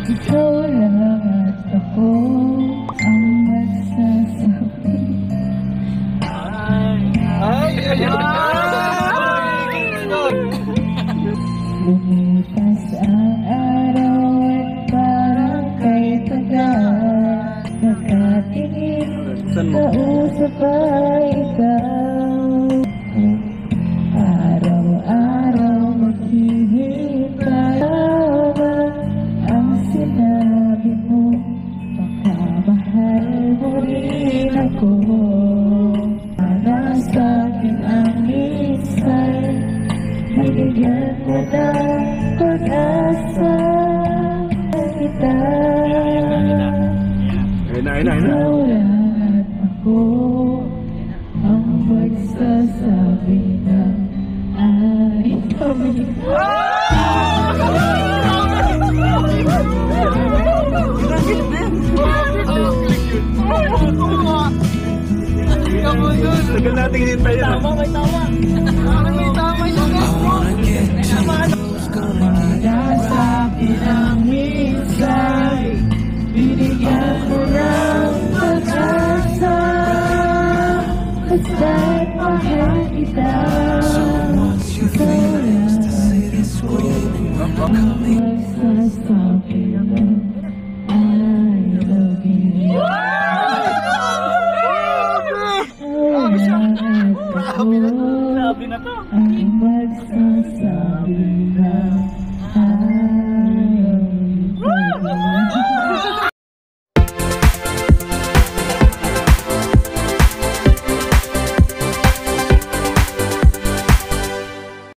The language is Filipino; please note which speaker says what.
Speaker 1: Ikaw lang at ako ang magsasabi. Lumipas ang araw at parang kay tagal nakatingin, kausap ay ikaw. Araw-araw maghihintay ba ang sinabi mo, makamahal mo rin ako. Para sa'kin ang isa'y binigyan mo ng pag-asa kita. Ikaw lang at ako ang magsasabi na ay kami.
Speaker 2: Tagal natin hinintay yun.
Speaker 3: Tama, may tama. May tama yung
Speaker 1: Para sa'kin ang isa'y binigyan mo ng pag-asa. Basta't mahal kita. Ikaw lang ang magsasabi ng I love you.
Speaker 3: Grabe na to.
Speaker 1: Ang magsasabi ng